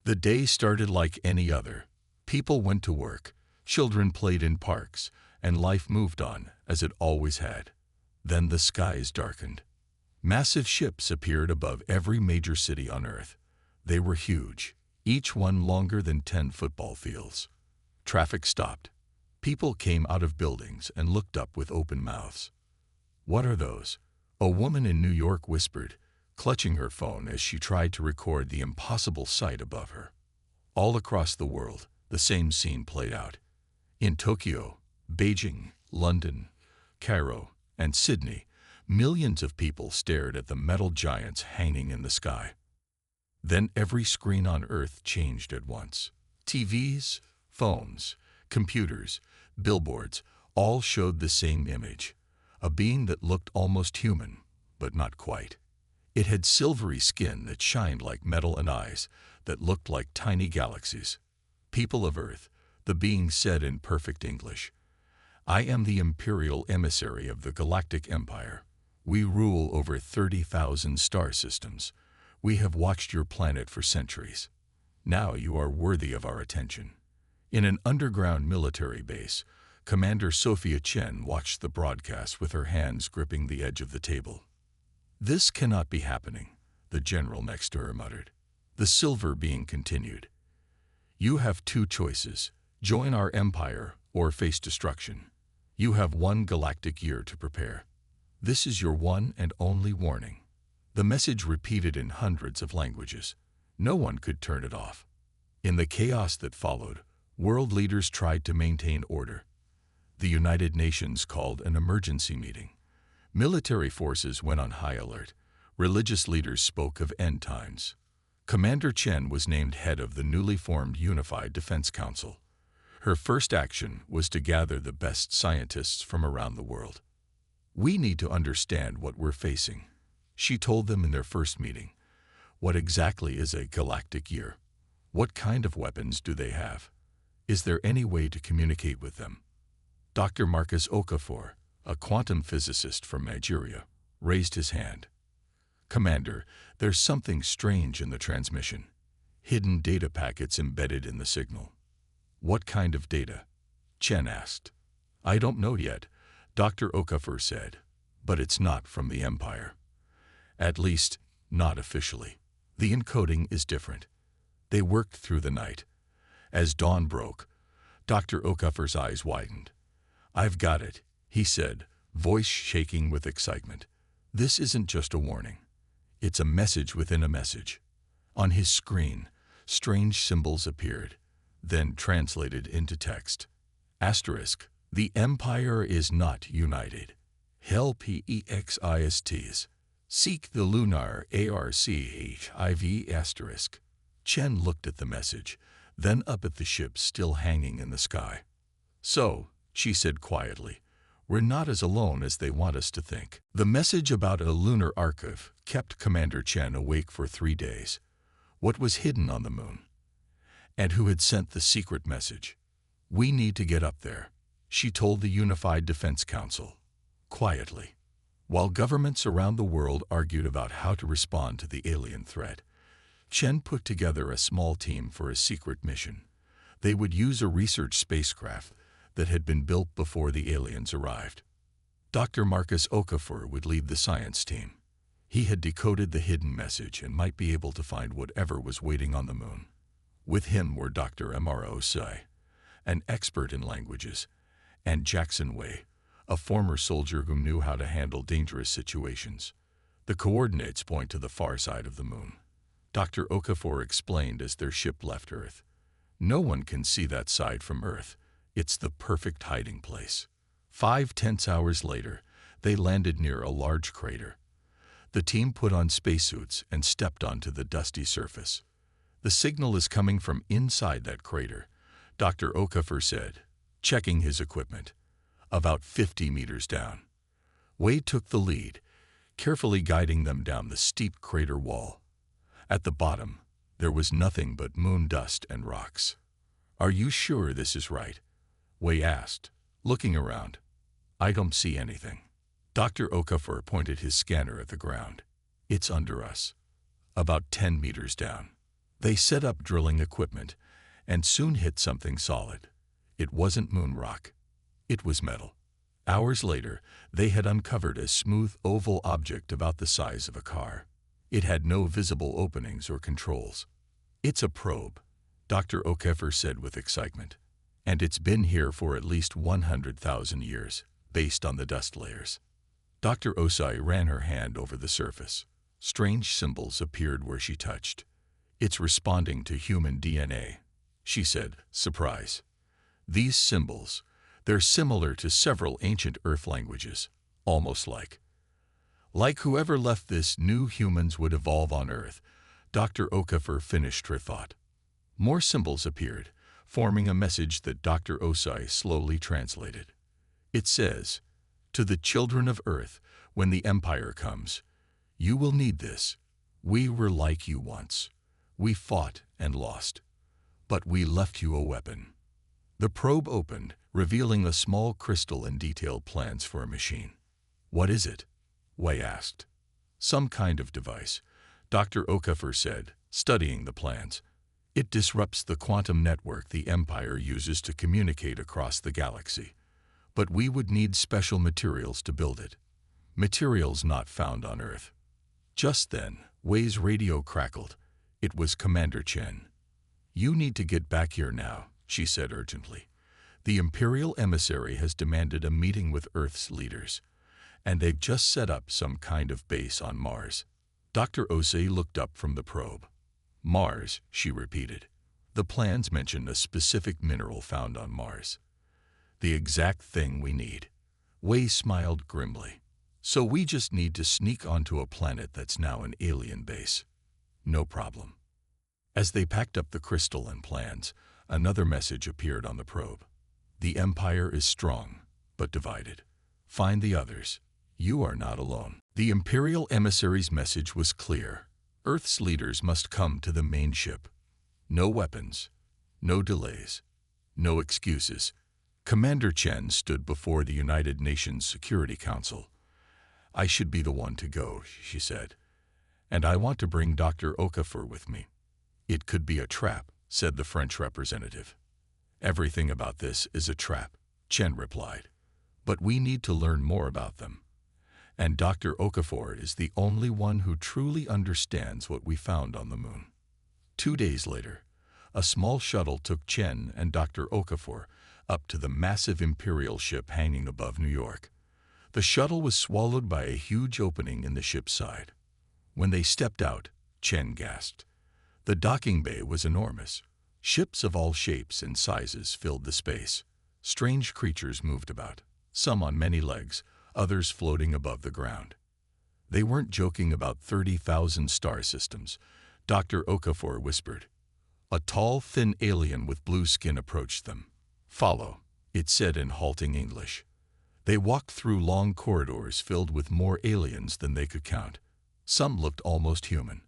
The day started like any other. People went to work, children played in parks, and life moved on as it always had. Then the skies darkened. Massive ships appeared above every major city on Earth. They were huge, each one longer than 10 football fields. Traffic stopped. People came out of buildings and looked up with open mouths. "What are those?" a woman in New York whispered, clutching her phone as she tried to record the impossible sight above her. All across the world, the same scene played out. In Tokyo, Beijing, London, Cairo, and Sydney, millions of people stared at the metal giants hanging in the sky. Then every screen on Earth changed at once. TVs, phones, computers, billboards, all showed the same image. A being that looked almost human, but not quite. It had silvery skin that shined like metal and eyes that looked like tiny galaxies. "People of Earth," the being said in perfect English, "I am the imperial emissary of the Galactic Empire. We rule over 30,000 star systems. We have watched your planet for centuries. Now you are worthy of our attention." In an underground military base, Commander Sophia Chen watched the broadcast with her hands gripping the edge of the table. "This cannot be happening," the general next to her muttered. The silver being continued. "You have two choices: join our empire or face destruction. You have 1 galactic year to prepare. This is your one and only warning." The message repeated in hundreds of languages. No one could turn it off. In the chaos that followed, world leaders tried to maintain order. The United Nations called an emergency meeting. Military forces went on high alert. Religious leaders spoke of end times. Commander Chen was named head of the newly formed Unified Defense Council. Her first action was to gather the best scientists from around the world. "We need to understand what we're facing," she told them in their first meeting. "What exactly is a galactic year? What kind of weapons do they have? Is there any way to communicate with them?" Dr. Marcus Okafor, a quantum physicist from Nigeria, raised his hand. "Commander, there's something strange in the transmission. Hidden data packets embedded in the signal." "What kind of data?" Chen asked. "I don't know yet," Dr. Okafor said, "but it's not from the Empire. At least, not officially. The encoding is different." They worked through the night. As dawn broke, Dr. Okafor's eyes widened. "I've got it," he said, voice shaking with excitement. "This isn't just a warning. It's a message within a message." On his screen, strange symbols appeared, then translated into text. Asterisk, "The Empire is not united. Help-exists. Seek the lunar archive asterisk." Chen looked at the message, then up at the ship still hanging in the sky. "So," she said quietly, "we're not as alone as they want us to think." The message about a lunar archive kept Commander Chen awake for 3 days. What was hidden on the moon? And who had sent the secret message? "We need to get up there," she told the Unified Defense Council, quietly. While governments around the world argued about how to respond to the alien threat, Chen put together a small team for a secret mission. They would use a research spacecraft that had been built before the aliens arrived. Dr. Marcus Okafor would lead the science team. He had decoded the hidden message and might be able to find whatever was waiting on the moon. With him were Dr. M.R.O. Tsai, an expert in languages, and Jackson Wei, a former soldier who knew how to handle dangerous situations. The coordinates point to the far side of the moon. Dr. Okafor explained as their ship left Earth. "No one can see that side from Earth. It's the perfect hiding place." 5 tense hours later, they landed near a large crater. The team put on spacesuits and stepped onto the dusty surface. "The signal is coming from inside that crater," Dr. Okafor said, checking his equipment. "About 50 meters down." Wei took the lead, carefully guiding them down the steep crater wall. At the bottom, there was nothing but moon dust and rocks. "Are you sure this is right?" Wei asked, looking around. "I don't see anything." Dr. Okafor pointed his scanner at the ground. "It's under us, about 10 meters down." They set up drilling equipment and soon hit something solid. It wasn't moon rock. It was metal. Hours later, they had uncovered a smooth oval object about the size of a car. It had no visible openings or controls. "It's a probe," Dr. O'Keefer said with excitement. "And it's been here for at least 100,000 years, based on the dust layers." Dr. Osai ran her hand over the surface. Strange symbols appeared where she touched. "It's responding to human DNA," she said, surprised. "These symbols, they're similar to several ancient Earth languages, almost like whoever left this knew humans would evolve on Earth." Dr. O'Keefer finished her thought. More symbols appeared, forming a message that Dr. Osai slowly translated. It says, "To the children of Earth, when the Empire comes, you will need this. We were like you once. We fought and lost. But we left you a weapon." The probe opened, revealing a small crystal and detailed plans for a machine. "What is it?" Wei asked. "Some kind of device," Dr. O'Keefer said, studying the plans. "It disrupts the quantum network the Empire uses to communicate across the galaxy. But we would need special materials to build it. Materials not found on Earth." Just then, Wei's radio crackled. It was Commander Chen. "You need to get back here now," she said urgently. "The Imperial emissary has demanded a meeting with Earth's leaders, and they've just set up some kind of base on Mars." Dr. Osei looked up from the probe. "Mars," she repeated. "The plans mention a specific mineral found on Mars. The exact thing we need." Wei smiled grimly. "So we just need to sneak onto a planet that's now an alien base." "No problem." As they packed up the crystal and plans, another message appeared on the probe. "The Empire is strong, but divided. Find the others. You are not alone." The Imperial emissary's message was clear. Earth's leaders must come to the main ship. No weapons, no delays, no excuses. Commander Chen stood before the United Nations Security Council. "I should be the one to go," she said. "And I want to bring Dr. Okafor with me." "It could be a trap," said the French representative. "Everything about this is a trap," Chen replied. "But we need to learn more about them. And Dr. Okafor is the only one who truly understands what we found on the moon." 2 days later, a small shuttle took Chen and Dr. Okafor up to the massive Imperial ship hanging above New York. The shuttle was swallowed by a huge opening in the ship's side. When they stepped out, Chen gasped. The docking bay was enormous. Ships of all shapes and sizes filled the space. Strange creatures moved about, some on many legs, others floating above the ground. They weren't joking about 30,000 star systems, Dr. Okafor whispered. A tall, thin alien with blue skin approached them. "Follow," it said in halting English. They walked through long corridors filled with more aliens than they could count. Some looked almost human.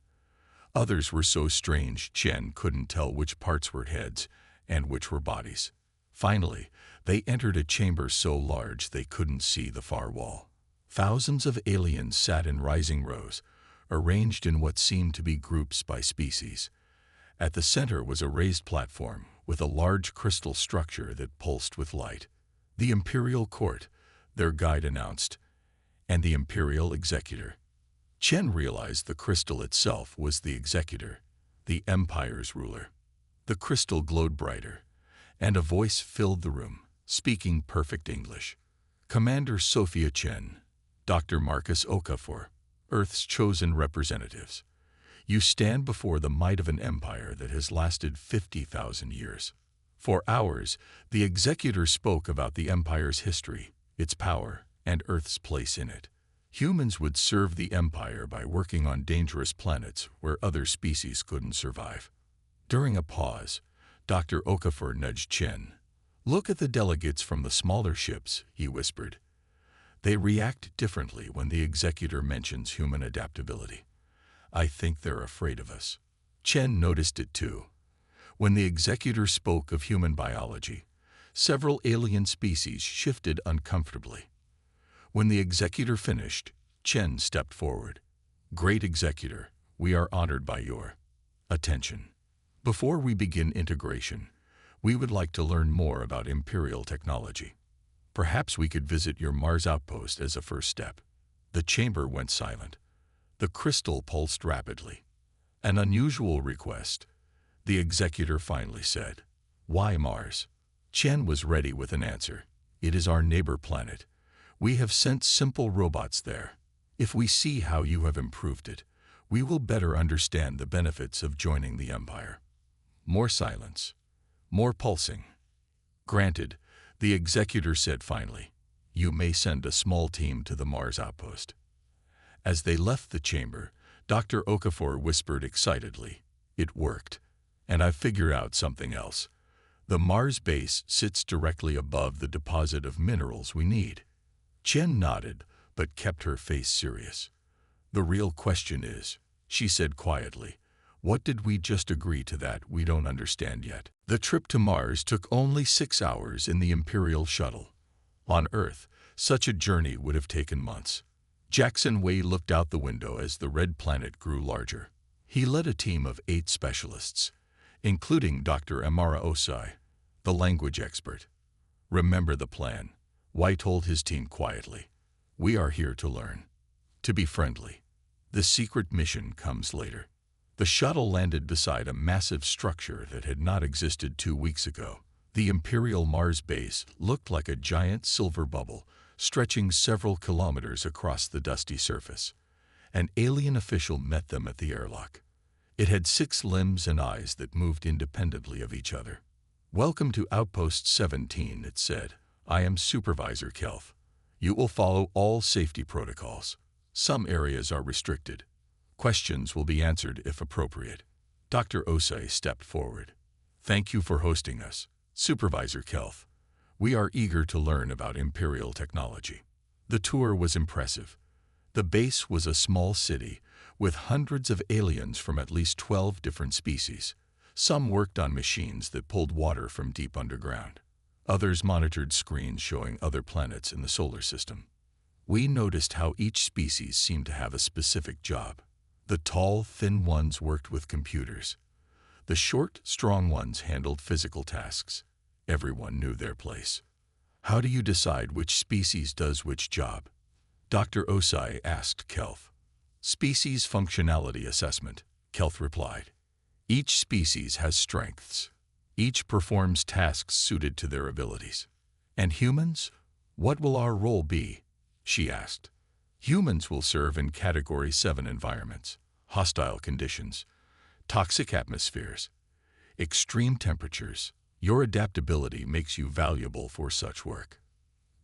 Others were so strange Chen couldn't tell which parts were heads and which were bodies. Finally, they entered a chamber so large they couldn't see the far wall. Thousands of aliens sat in rising rows, arranged in what seemed to be groups by species. At the center was a raised platform with a large crystal structure that pulsed with light. "The Imperial Court," their guide announced, "and the Imperial Executor." Chen realized the crystal itself was the executor, the Empire's ruler. The crystal glowed brighter, and a voice filled the room, speaking perfect English. "Commander Sophia Chen, Dr. Marcus Okafor, Earth's chosen representatives. You stand before the might of an empire that has lasted 50,000 years. For hours, the executor spoke about the empire's history, its power, and Earth's place in it. Humans would serve the empire by working on dangerous planets where other species couldn't survive." During a pause, Dr. Okafor nudged Chen. "Look at the delegates from the smaller ships," he whispered. "They react differently when the executor mentions human adaptability. I think they're afraid of us." Chen noticed it too. When the executor spoke of human biology, several alien species shifted uncomfortably. When the executor finished, Chen stepped forward. "Great executor, we are honored by your attention." Before we begin integration, we would like to learn more about Imperial technology. Perhaps we could visit your Mars outpost as a first step." The chamber went silent. The crystal pulsed rapidly. "An unusual request," the executor finally said. "Why Mars?" Chen was ready with an answer. "It is our neighbor planet. We have sent simple robots there. If we see how you have improved it, we will better understand the benefits of joining the Empire." More silence. More pulsing. "Granted," the executor said finally. "You may send a small team to the Mars outpost." As they left the chamber, Dr. Okafor whispered excitedly, "It worked. And I've figured out something else. The Mars base sits directly above the deposit of minerals we need." Chen nodded, but kept her face serious. "The real question is," she said quietly, "what did we just agree to that we don't understand yet?" The trip to Mars took only 6 hours in the Imperial shuttle. On Earth, such a journey would have taken months. Jackson Wei looked out the window as the red planet grew larger. He led a team of 8 specialists, including Dr. Amara Osai, the language expert. "Remember the plan," Wei told his team quietly. "We are here to learn, to be friendly. The secret mission comes later." The shuttle landed beside a massive structure that had not existed 2 weeks ago. The Imperial Mars base looked like a giant silver bubble stretching several kilometers across the dusty surface. An alien official met them at the airlock. It had 6 limbs and eyes that moved independently of each other. "Welcome to Outpost 17, it said. "I am Supervisor Kelf. You will follow all safety protocols. Some areas are restricted. Questions will be answered if appropriate." Dr. Osei stepped forward. "Thank you for hosting us, Supervisor Kelf. We are eager to learn about Imperial technology." The tour was impressive. The base was a small city with hundreds of aliens from at least 12 different species. Some worked on machines that pulled water from deep underground. Others monitored screens showing other planets in the solar system. We noticed how each species seemed to have a specific job. The tall, thin ones worked with computers. The short, strong ones handled physical tasks. Everyone knew their place. "How do you decide which species does which job?" Dr. Osai asked Kelf. "Species functionality assessment," Kelf replied. "Each species has strengths. Each performs tasks suited to their abilities." "And humans? What will our role be?" she asked. "Humans will serve in Category 7 environments, hostile conditions, toxic atmospheres, extreme temperatures. Your adaptability makes you valuable for such work."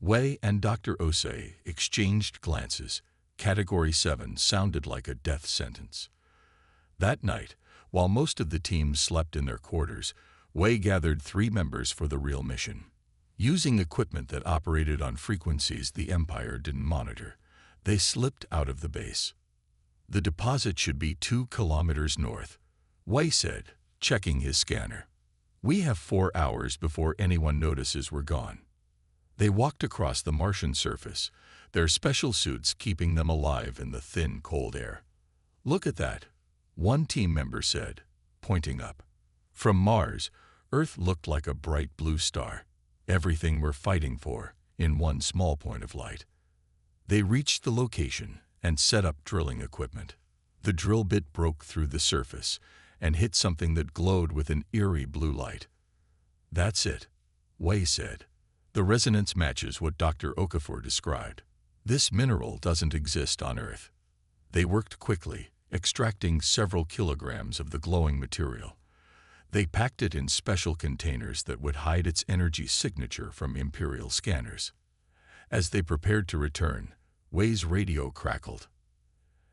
Wei and Dr. Osei exchanged glances. Category 7 sounded like a death sentence. That night, while most of the team slept in their quarters, Wei gathered 3 members for the real mission. Using equipment that operated on frequencies the Empire didn't monitor, they slipped out of the base. "The deposit should be 2 kilometers north," Wei said, checking his scanner. "We have 4 hours before anyone notices we're gone." They walked across the Martian surface, their special suits keeping them alive in the thin, cold air. "Look at that," one team member said, pointing up. From Mars, Earth looked like a bright blue star, everything we're fighting for, in one small point of light. They reached the location and set up drilling equipment. The drill bit broke through the surface and hit something that glowed with an eerie blue light. "That's it," Wei said. "The resonance matches what Dr. Okafor described. This mineral doesn't exist on Earth." They worked quickly, extracting several kilograms of the glowing material. They packed it in special containers that would hide its energy signature from Imperial scanners. As they prepared to return, Wei's radio crackled.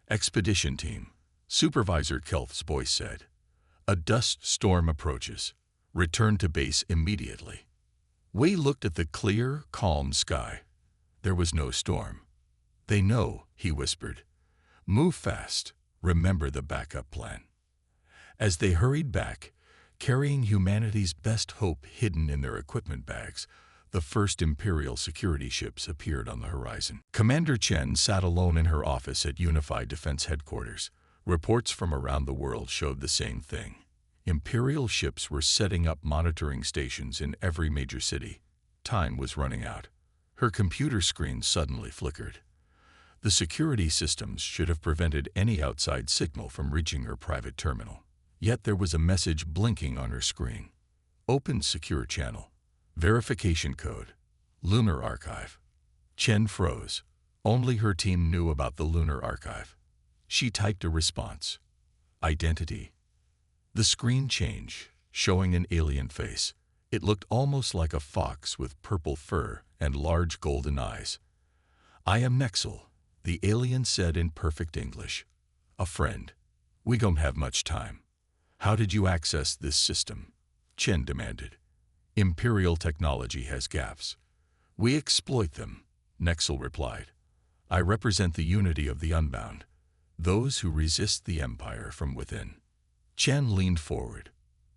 "Expedition team," Supervisor Kelf's voice said. "A dust storm approaches. Return to base immediately." Wei looked at the clear, calm sky. There was no storm. "They know," he whispered. "Move fast. Remember the backup plan." As they hurried back, carrying humanity's best hope hidden in their equipment bags, the first Imperial security ships appeared on the horizon. Commander Chen sat alone in her office at Unified Defense Headquarters. Reports from around the world showed the same thing. Imperial ships were setting up monitoring stations in every major city. Time was running out. Her computer screen suddenly flickered. The security systems should have prevented any outside signal from reaching her private terminal. Yet there was a message blinking on her screen. Open secure channel. Verification code. Lunar Archive. Chen froze. Only her team knew about the Lunar Archive. She typed a response. Identity. The screen changed, showing an alien face. It looked almost like a fox with purple fur and large golden eyes. I am Nexel, the alien said in perfect English. A friend. We don't have much time. How did you access this system? Chen demanded. Imperial technology has gaps. We exploit them, Nexel replied. I represent the unity of the unbound, those who resist the Empire from within. Chen leaned forward.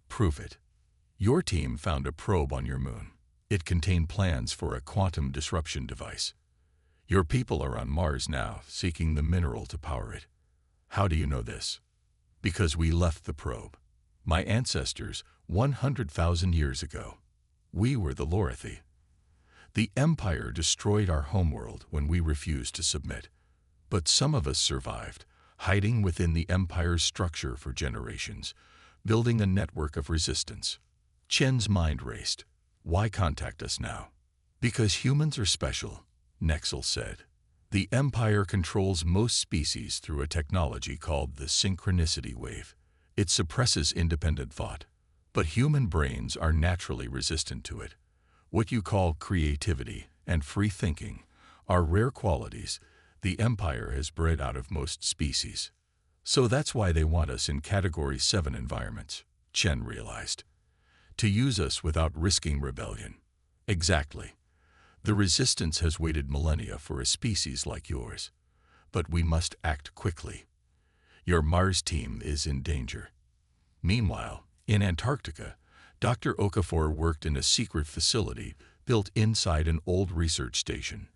Prove it. Your team found a probe on your moon. It contained plans for a quantum disruption device. Your people are on Mars now, seeking the mineral to power it. How do you know this? Because we left the probe. My ancestors, 100,000 years ago. We were the Lorathi. The Empire destroyed our homeworld when we refused to submit. But some of us survived, hiding within the Empire's structure for generations, building a network of resistance. Chen's mind raced. Why contact us now? Because humans are special, Nexel said. The Empire controls most species through a technology called the synchronicity wave. It suppresses independent thought, but human brains are naturally resistant to it. What you call creativity and free thinking are rare qualities the Empire has bred out of most species. So that's why they want us in Category 7 environments, Chen realized. To use us without risking rebellion. Exactly. The resistance has waited millennia for a species like yours. But we must act quickly. Your Mars team is in danger. Meanwhile, in Antarctica, Dr. Okafor worked in a secret facility built inside an old research station.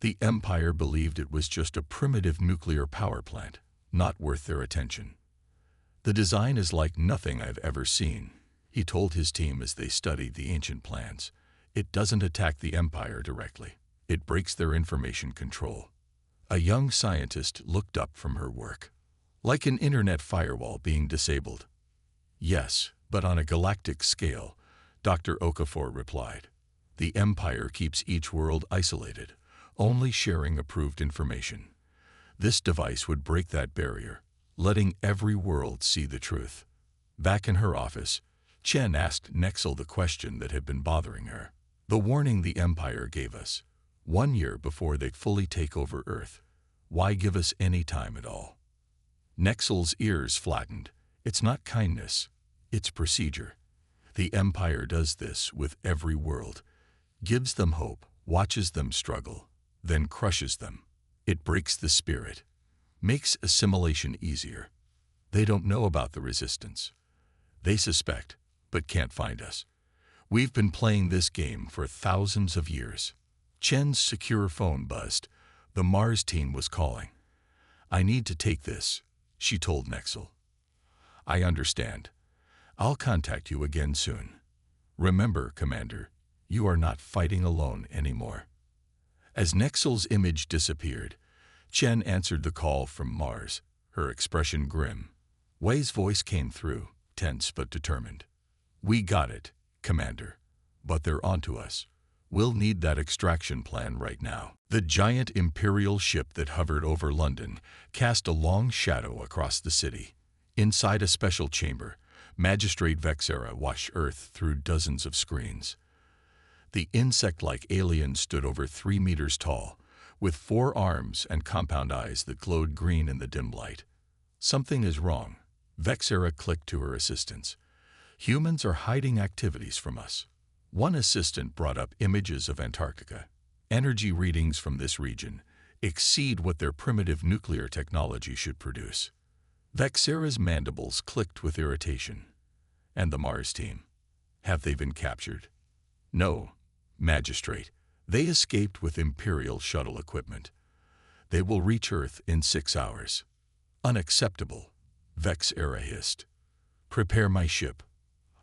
The Empire believed it was just a primitive nuclear power plant, not worth their attention. The design is like nothing I've ever seen, he told his team as they studied the ancient plans. It doesn't attack the Empire directly. It breaks their information control. A young scientist looked up from her work. Like an internet firewall being disabled. Yes, but on a galactic scale, Dr. Okafor replied. The Empire keeps each world isolated, only sharing approved information. This device would break that barrier, letting every world see the truth. Back in her office, Chen asked Nexel the question that had been bothering her. The warning the Empire gave us, 1 year before they'd fully take over Earth. Why give us any time at all? Nexel's ears flattened. It's not kindness, it's procedure. The Empire does this with every world. Gives them hope, watches them struggle, then crushes them. It breaks the spirit, makes assimilation easier. They don't know about the resistance. They suspect, but can't find us. We've been playing this game for thousands of years. Chen's secure phone buzzed. The Mars team was calling. I need to take this, she told Nexel. I understand. I'll contact you again soon. Remember, Commander, you are not fighting alone anymore. As Nexel's image disappeared, Chen answered the call from Mars, her expression grim. Wei's voice came through, tense but determined. We got it, Commander, but they're onto us. We'll need that extraction plan right now. The giant Imperial ship that hovered over London cast a long shadow across the city. Inside a special chamber, Magistrate Vexera watched Earth through dozens of screens. The insect-like alien stood over 3 meters tall, with 4 arms and compound eyes that glowed green in the dim light. Something is wrong. Vexera clicked to her assistants. Humans are hiding activities from us. One assistant brought up images of Antarctica. Energy readings from this region exceed what their primitive nuclear technology should produce. Vexera's mandibles clicked with irritation. And the Mars team? Have they been captured? No, Magistrate. They escaped with Imperial shuttle equipment. They will reach Earth in 6 hours. Unacceptable, Vexera hissed. Prepare my ship.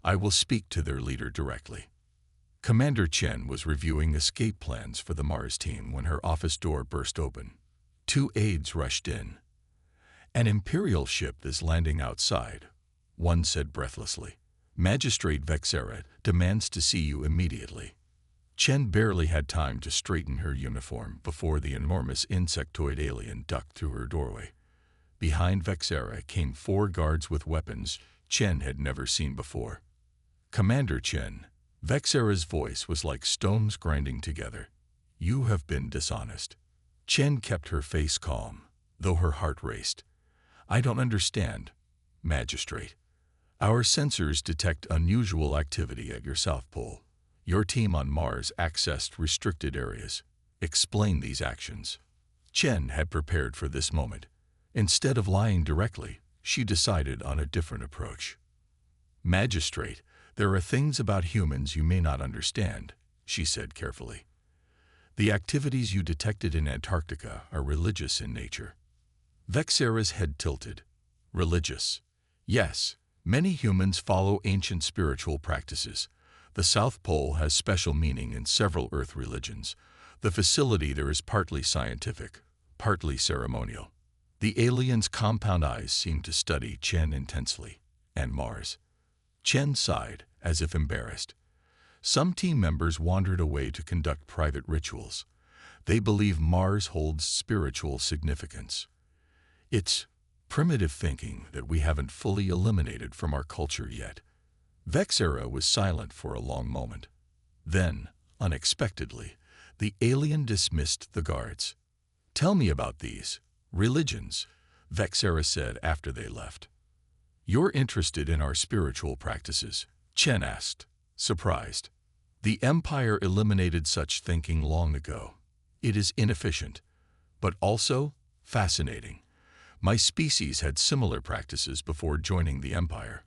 I will speak to their leader directly. Commander Chen was reviewing escape plans for the Mars team when her office door burst open. Two aides rushed in. An Imperial ship is landing outside, one said breathlessly. Magistrate Vexera demands to see you immediately. Chen barely had time to straighten her uniform before the enormous insectoid alien ducked through her doorway. Behind Vexera came 4 guards with weapons Chen had never seen before. Commander Chen, Vexera's voice was like stones grinding together. You have been dishonest. Chen kept her face calm, though her heart raced. I don't understand, Magistrate. Our sensors detect unusual activity at your South Pole. Your team on Mars accessed restricted areas. Explain these actions. Chen had prepared for this moment. Instead of lying directly, she decided on a different approach. Magistrate, there are things about humans you may not understand, she said carefully. The activities you detected in Antarctica are religious in nature. Vexera's head tilted. Religious. Yes, many humans follow ancient spiritual practices. The South Pole has special meaning in several Earth religions. The facility there is partly scientific, partly ceremonial. The alien's compound eyes seemed to study Chen intensely, and Mars. Chen sighed, as if embarrassed. Some team members wandered away to conduct private rituals. They believe Mars holds spiritual significance. It's primitive thinking that we haven't fully eliminated from our culture yet. Vexera was silent for a long moment. Then, unexpectedly, the alien dismissed the guards. Tell me about these religions, Vexera said after they left. You're interested in our spiritual practices? Chen asked, surprised. The Empire eliminated such thinking long ago. It is inefficient, but also fascinating. My species had similar practices before joining the Empire.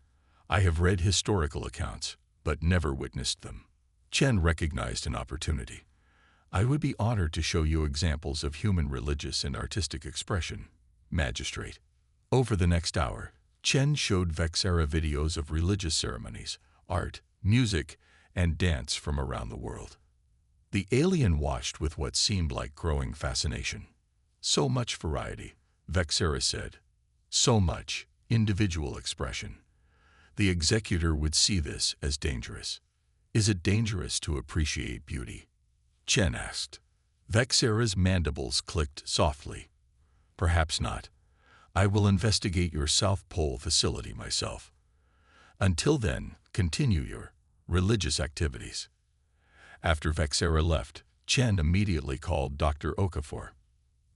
I have read historical accounts, but never witnessed them. Chen recognized an opportunity. I would be honored to show you examples of human religious and artistic expression, Magistrate. Over the next hour, Chen showed Vexera videos of religious ceremonies, art, music, and dance from around the world. The alien watched with what seemed like growing fascination. So much variety, Vexera said. So much individual expression. The executor would see this as dangerous. Is it dangerous to appreciate beauty? Chen asked. Vexera's mandibles clicked softly. Perhaps not. I will investigate your South Pole facility myself. Until then, continue your religious activities. After Vexera left, Chen immediately called Dr. Okafor.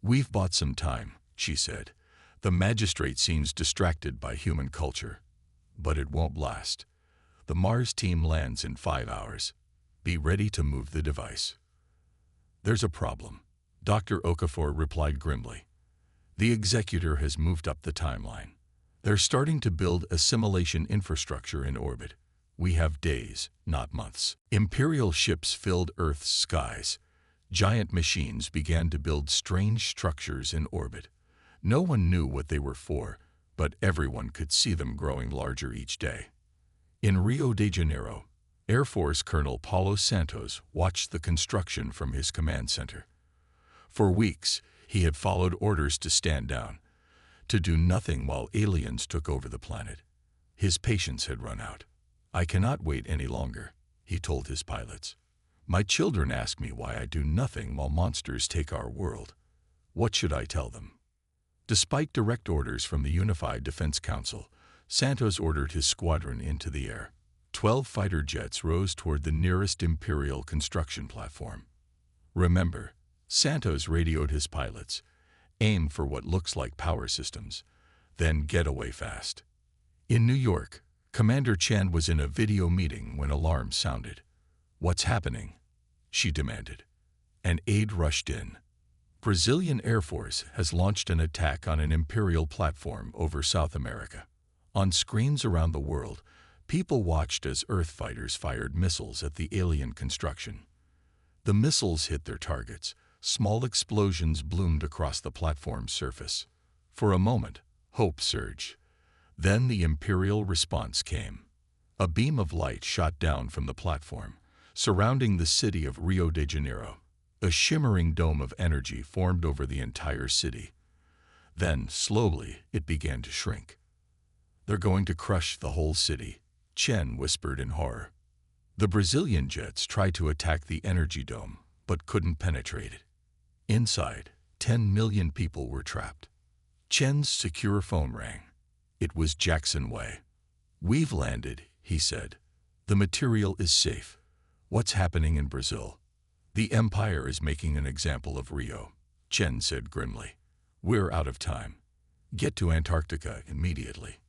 We've bought some time, she said. The magistrate seems distracted by human culture. But it won't last. The Mars team lands in 5 hours. Be ready to move the device. There's a problem, Dr. Okafor replied grimly. The executor has moved up the timeline. They're starting to build assimilation infrastructure in orbit. We have days, not months. Imperial ships filled Earth's skies. Giant machines began to build strange structures in orbit. No one knew what they were for, but everyone could see them growing larger each day. In Rio de Janeiro, Air Force Colonel Paulo Santos watched the construction from his command center. For weeks, he had followed orders to stand down, to do nothing while aliens took over the planet. His patience had run out. I cannot wait any longer, he told his pilots. My children ask me why I do nothing while monsters take our world. What should I tell them? Despite direct orders from the Unified Defense Council, Santos ordered his squadron into the air. 12 fighter jets rose toward the nearest Imperial construction platform. Remember, Santos radioed his pilots, aim for what looks like power systems, then get away fast. In New York, Commander Chen was in a video meeting when alarms sounded. What's happening? She demanded. An aide rushed in. Brazilian Air Force has launched an attack on an Imperial platform over South America. On screens around the world, people watched as Earth fighters fired missiles at the alien construction. The missiles hit their targets. Small explosions bloomed across the platform's surface. For a moment, hope surged. Then the Imperial response came. A beam of light shot down from the platform, surrounding the city of Rio de Janeiro. A shimmering dome of energy formed over the entire city. Then, slowly, it began to shrink. "They're going to crush the whole city," Chen whispered in horror. The Brazilian jets tried to attack the energy dome, but couldn't penetrate it. Inside, 10 million people were trapped. Chen's secure phone rang. It was Jackson Wei. "We've landed," he said. "The material is safe. What's happening in Brazil?" "The Empire is making an example of Rio," Chen said grimly. "We're out of time. Get to Antarctica immediately."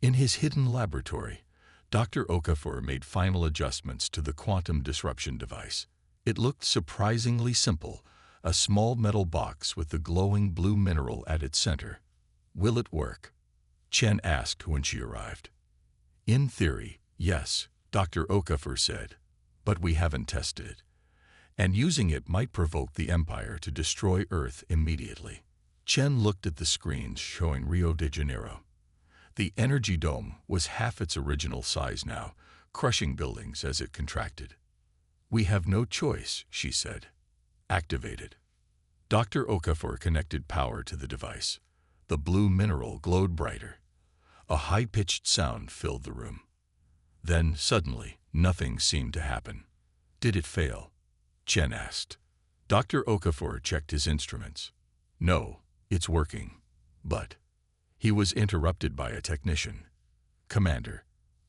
In his hidden laboratory, Dr. Okafor made final adjustments to the quantum disruption device. It looked surprisingly simple, a small metal box with the glowing blue mineral at its center. "Will it work?" Chen asked when she arrived. "In theory, yes," Dr. Okafor said, "but we haven't tested it. And using it might provoke the Empire to destroy Earth immediately." Chen looked at the screens showing Rio de Janeiro. The energy dome was half its original size now, crushing buildings as it contracted. "We have no choice," she said. "Activate it." Dr. Okafor connected power to the device. The blue mineral glowed brighter. A high-pitched sound filled the room. Then, suddenly, nothing seemed to happen. "Did it fail?" Chen asked. Dr. Okafor checked his instruments. "No, it's working. But..." He was interrupted by a technician. "Commander,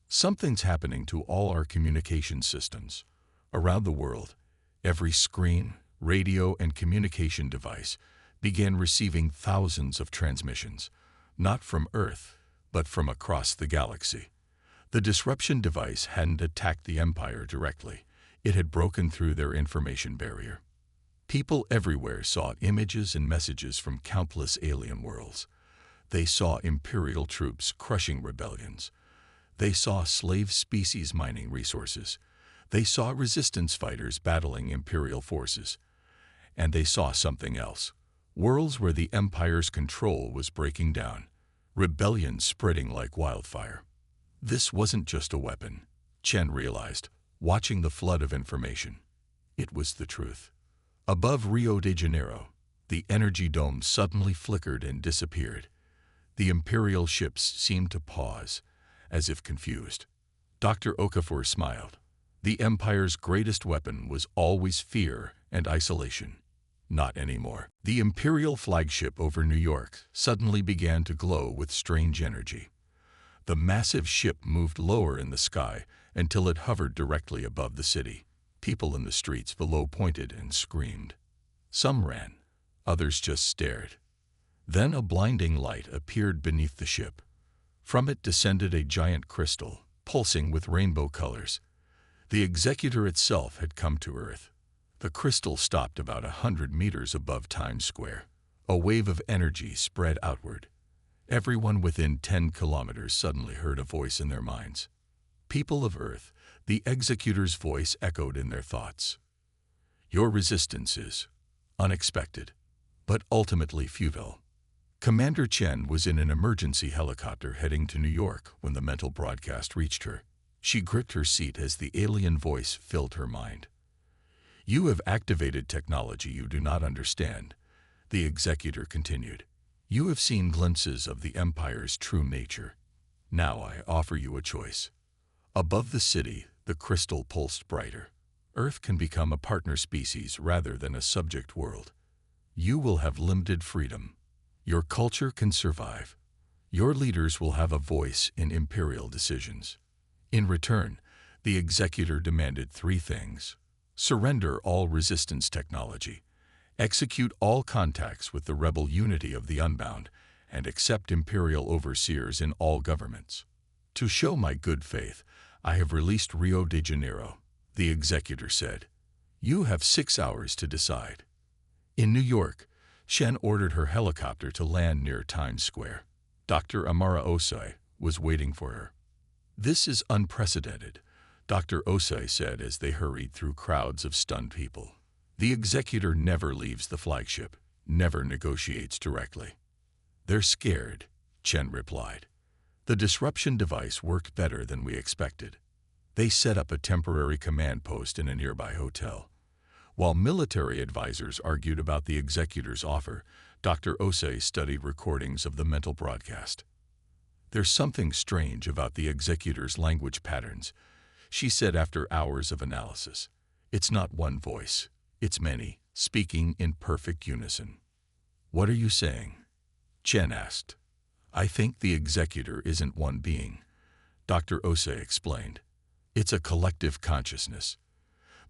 something's happening to all our communication systems. Around the world, every screen, radio, and communication device began receiving thousands of transmissions, not from Earth, but from across the galaxy." The disruption device hadn't attacked the Empire directly. It had broken through their information barrier. People everywhere saw images and messages from countless alien worlds. They saw Imperial troops crushing rebellions. They saw slave species mining resources. They saw resistance fighters battling Imperial forces. And they saw something else. Worlds where the Empire's control was breaking down. Rebellions spreading like wildfire. This wasn't just a weapon, Chen realized, watching the flood of information. It was the truth. Above Rio de Janeiro, the energy dome suddenly flickered and disappeared. The Imperial ships seemed to pause, as if confused. Dr. Okafor smiled. The Empire's greatest weapon was always fear and isolation. Not anymore. The Imperial flagship over New York suddenly began to glow with strange energy. The massive ship moved lower in the sky until it hovered directly above the city. People in the streets below pointed and screamed. Some ran, others just stared. Then a blinding light appeared beneath the ship. From it descended a giant crystal, pulsing with rainbow colors. The executor itself had come to Earth. The crystal stopped about 100 meters above Times Square. A wave of energy spread outward. Everyone within 10 kilometers suddenly heard a voice in their minds. People of Earth, the executor's voice echoed in their thoughts. "Your resistance is unexpected, but ultimately futile." Commander Chen was in an emergency helicopter heading to New York when the mental broadcast reached her. She gripped her seat as the alien voice filled her mind. "You have activated technology you do not understand," the executor continued. "You have seen glimpses of the Empire's true nature. Now I offer you a choice." Above the city, the crystal pulsed brighter. Earth can become a partner species rather than a subject world. You will have limited freedom. Your culture can survive. Your leaders will have a voice in Imperial decisions. In return, the executor demanded 3 things. Surrender all resistance technology, execute all contacts with the rebel unity of the Unbound, and accept Imperial overseers in all governments. "To show my good faith, I have released Rio de Janeiro," the executor said. "You have 6 hours to decide." In New York, Chen ordered her helicopter to land near Times Square. Dr. Amara Osai was waiting for her. "This is unprecedented," Dr. Osai said as they hurried through crowds of stunned people. "The executor never leaves the flagship, never negotiates directly." "They're scared," Chen replied. The disruption device worked better than we expected. They set up a temporary command post in a nearby hotel. While military advisors argued about the executor's offer, Dr. Osei studied recordings of the mental broadcast. "There's something strange about the executor's language patterns," she said after hours of analysis. "It's not one voice, it's many, speaking in perfect unison." "What are you saying?" Chen asked. "I think the executor isn't one being," Dr. Osei explained. "It's a collective consciousness.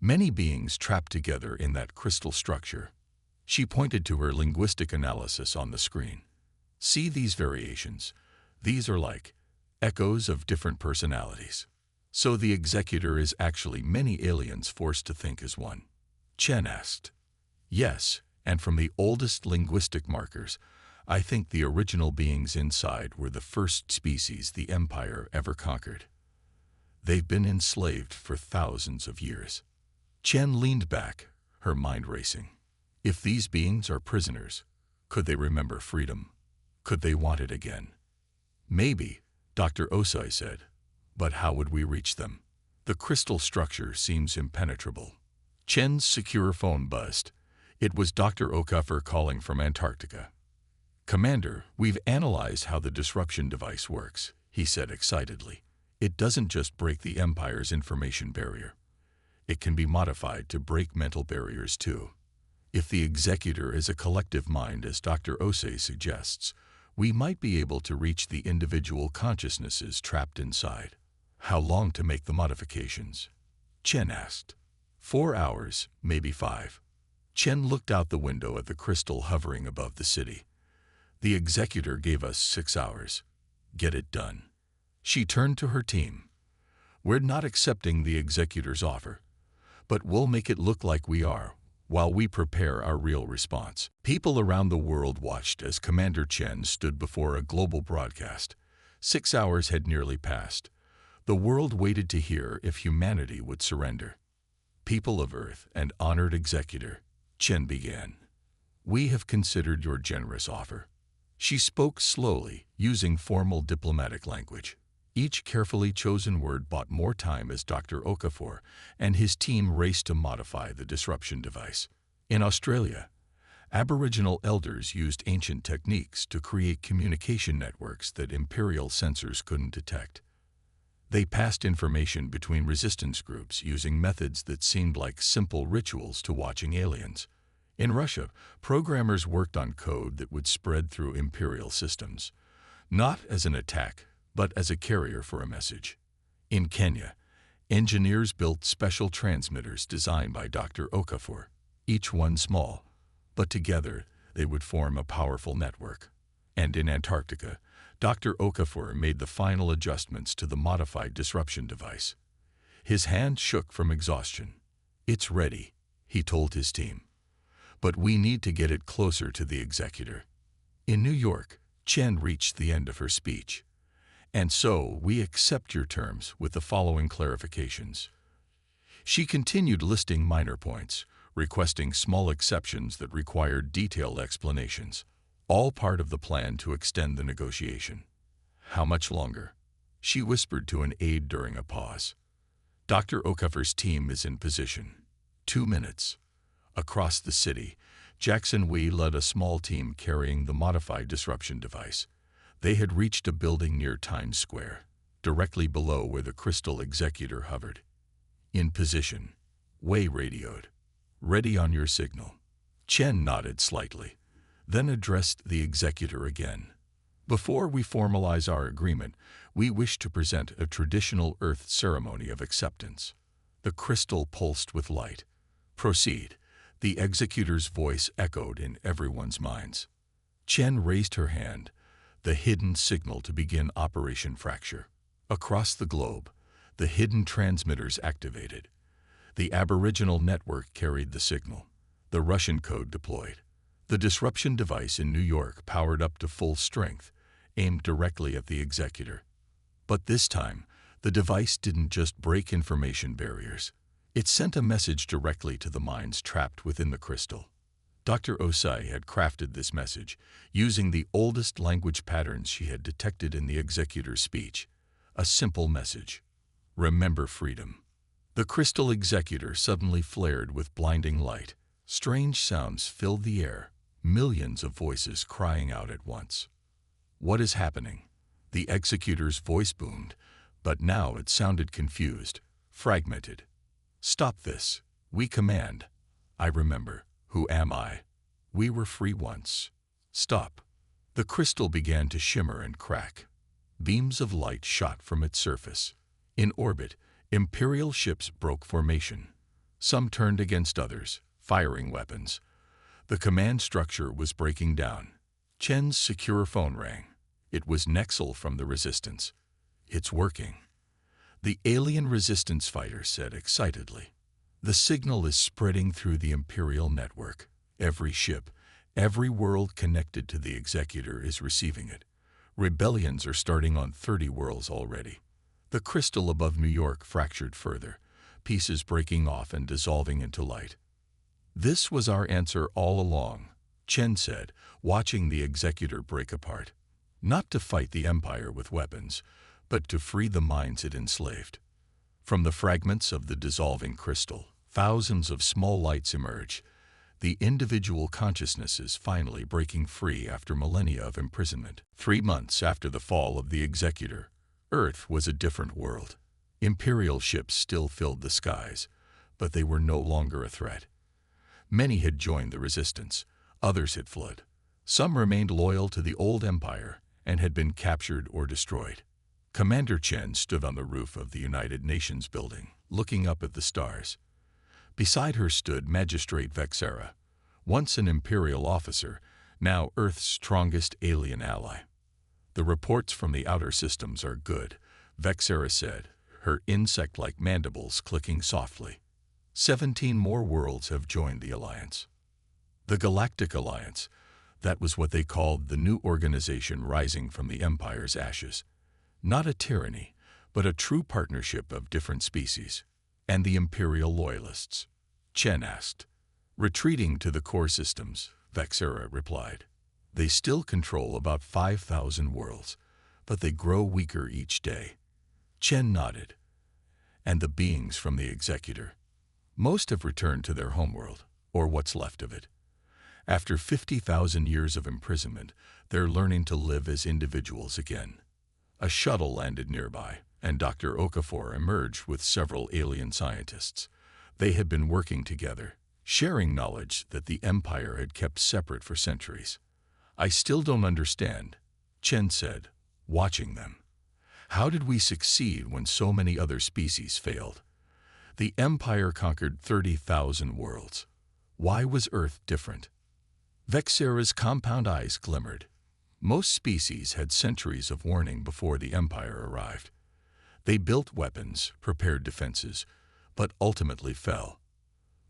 Many beings trapped together in that crystal structure." She pointed to her linguistic analysis on the screen. "See these variations? These are like echoes of different personalities. So the executor is actually many aliens forced to think as one?" Chen asked. "Yes, and from the oldest linguistic markers, I think the original beings inside were the first species the Empire ever conquered. They've been enslaved for thousands of years." Chen leaned back, her mind racing. If these beings are prisoners, could they remember freedom? Could they want it again? "Maybe," Dr. Osei said. "But how would we reach them? The crystal structure seems impenetrable." Chen's secure phone buzzed. It was Dr. Okafor calling from Antarctica. "Commander, we've analyzed how the disruption device works," he said excitedly. "It doesn't just break the Empire's information barrier. It can be modified to break mental barriers too. If the executor is a collective mind, as Dr. Osei suggests, we might be able to reach the individual consciousnesses trapped inside." "How long to make the modifications?" Chen asked. 4 hours, maybe 5. Chen looked out the window at the crystal hovering above the city. "The executor gave us 6 hours. Get it done." She turned to her team. "We're not accepting the executor's offer, but we'll make it look like we are while we prepare our real response." People around the world watched as Commander Chen stood before a global broadcast. 6 hours had nearly passed. The world waited to hear if humanity would surrender. "People of Earth and honored executor," Chen began, "we have considered your generous offer." She spoke slowly, using formal diplomatic language. Each carefully chosen word bought more time as Dr. Okafor and his team raced to modify the disruption device. In Australia, Aboriginal elders used ancient techniques to create communication networks that Imperial sensors couldn't detect. They passed information between resistance groups using methods that seemed like simple rituals to watching aliens. In Russia, programmers worked on code that would spread through Imperial systems, not as an attack, but as a carrier for a message. In Kenya, engineers built special transmitters designed by Dr. Okafor, each one small, but together they would form a powerful network. And in Antarctica, Dr. Okafor made the final adjustments to the modified disruption device. His hand shook from exhaustion. "It's ready," he told his team. "But we need to get it closer to the executor." In New York, Chen reached the end of her speech. "And so we accept your terms with the following clarifications." She continued listing minor points, requesting small exceptions that required detailed explanations, all part of the plan to extend the negotiation. "How much longer?" she whispered to an aide during a pause. "Dr. Okafor's team is in position. 2 minutes." Across the city, Jackson Wee led a small team carrying the modified disruption device. They had reached a building near Times Square, directly below where the crystal executor hovered. "In position," Wei radioed. "Ready on your signal." Chen nodded slightly, then addressed the executor again. "Before we formalize our agreement, we wish to present a traditional Earth ceremony of acceptance." The crystal pulsed with light. "Proceed." The executor's voice echoed in everyone's minds. Chen raised her hand, the hidden signal to begin Operation Fracture. Across the globe, the hidden transmitters activated. The Aboriginal network carried the signal. The Russian code deployed. The disruption device in New York powered up to full strength, aimed directly at the executor. But this time, the device didn't just break information barriers. It sent a message directly to the minds trapped within the crystal. Dr. Osai had crafted this message using the oldest language patterns she had detected in the executor's speech. A simple message: remember freedom. The crystal executor suddenly flared with blinding light. Strange sounds filled the air, millions of voices crying out at once. What is happening? The executor's voice boomed, but now it sounded confused, fragmented. Stop this. We command. I remember. Who am I? We were free once. Stop. The crystal began to shimmer and crack. Beams of light shot from its surface. In orbit, Imperial ships broke formation. Some turned against others, firing weapons. The command structure was breaking down. Chen's secure phone rang. It was Nexel from the Resistance. It's working. The alien resistance fighter said excitedly. The signal is spreading through the Imperial network. Every ship, every world connected to the executor is receiving it. Rebellions are starting on 30 worlds already. The crystal above New York fractured further, pieces breaking off and dissolving into light. This was our answer all along, Chen said, watching the executor break apart. Not to fight the Empire with weapons, but to free the minds it enslaved. From the fragments of the dissolving crystal, thousands of small lights emerge, the individual consciousnesses finally breaking free after millennia of imprisonment. 3 months after the fall of the executor, Earth was a different world. Imperial ships still filled the skies, but they were no longer a threat. Many had joined the Resistance, others had fled. Some remained loyal to the old empire and had been captured or destroyed. Commander Chen stood on the roof of the United Nations building, looking up at the stars. Beside her stood Magistrate Vexera, once an Imperial officer, now Earth's strongest alien ally. The reports from the outer systems are good, Vexera said, her insect-like mandibles clicking softly. 17 more worlds have joined the Alliance. The Galactic Alliance, that was what they called the new organization rising from the Empire's ashes. Not a tyranny, but a true partnership of different species. And the Imperial loyalists? Chen asked. Retreating to the core systems, Vexera replied. They still control about 5,000 worlds, but they grow weaker each day. Chen nodded. And the beings from the executor? Most have returned to their homeworld, or what's left of it. After 50,000 years of imprisonment, they're learning to live as individuals again. A shuttle landed nearby, and Dr. Okafor emerged with several alien scientists. They had been working together, sharing knowledge that the Empire had kept separate for centuries. I still don't understand, Chen said, watching them. How did we succeed when so many other species failed? The Empire conquered 30,000 worlds. Why was Earth different? Vexera's compound eyes glimmered. Most species had centuries of warning before the Empire arrived. They built weapons, prepared defenses, but ultimately fell.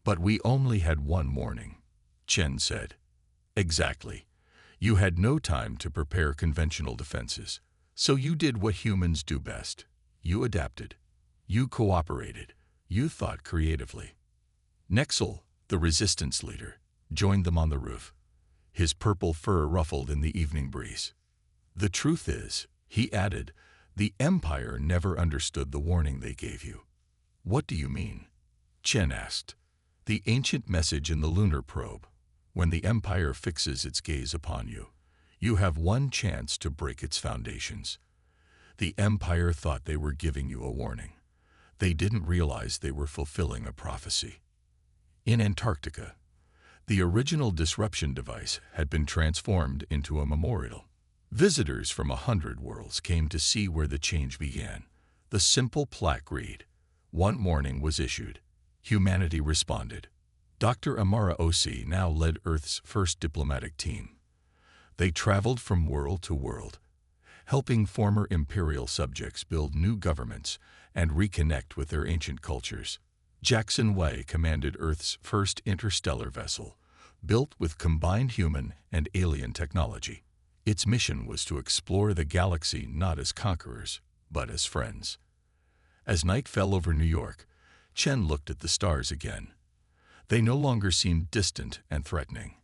But we only had one warning, Chen said. Exactly. You had no time to prepare conventional defenses. So you did what humans do best. You adapted. You cooperated. You thought creatively. Nexel, the resistance leader, joined them on the roof. His purple fur ruffled in the evening breeze. The truth is, he added, the Empire never understood the warning they gave you. What do you mean? Chen asked. The ancient message in the lunar probe. When the Empire fixes its gaze upon you, you have one chance to break its foundations. The Empire thought they were giving you a warning. They didn't realize they were fulfilling a prophecy. In Antarctica, the original disruption device had been transformed into a memorial. Visitors from 100 worlds came to see where the change began. The simple plaque read, "One warning was issued. Humanity responded." Dr. Amara Osi now led Earth's first diplomatic team. They traveled from world to world, helping former imperial subjects build new governments and reconnect with their ancient cultures. Jackson Wei commanded Earth's first interstellar vessel, built with combined human and alien technology. Its mission was to explore the galaxy not as conquerors, but as friends. As night fell over New York, Chen looked at the stars again. They no longer seemed distant and threatening.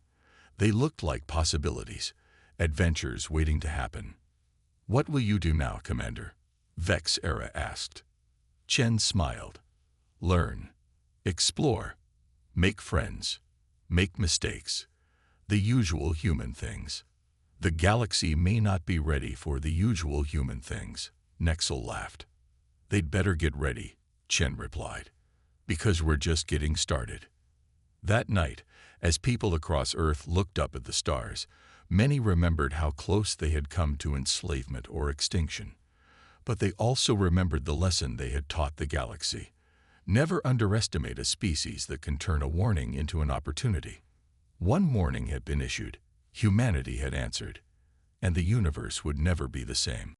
They looked like possibilities, adventures waiting to happen. "What will you do now, Commander?" Vexera asked. Chen smiled. "Learn, explore, make friends, make mistakes, the usual human things." "The galaxy may not be ready for the usual human things," Nexel laughed. "They'd better get ready," Chen replied, "because we're just getting started." That night, as people across Earth looked up at the stars, many remembered how close they had come to enslavement or extinction. But they also remembered the lesson they had taught the galaxy. Never underestimate a species that can turn a warning into an opportunity. One warning had been issued, humanity had answered, and the universe would never be the same.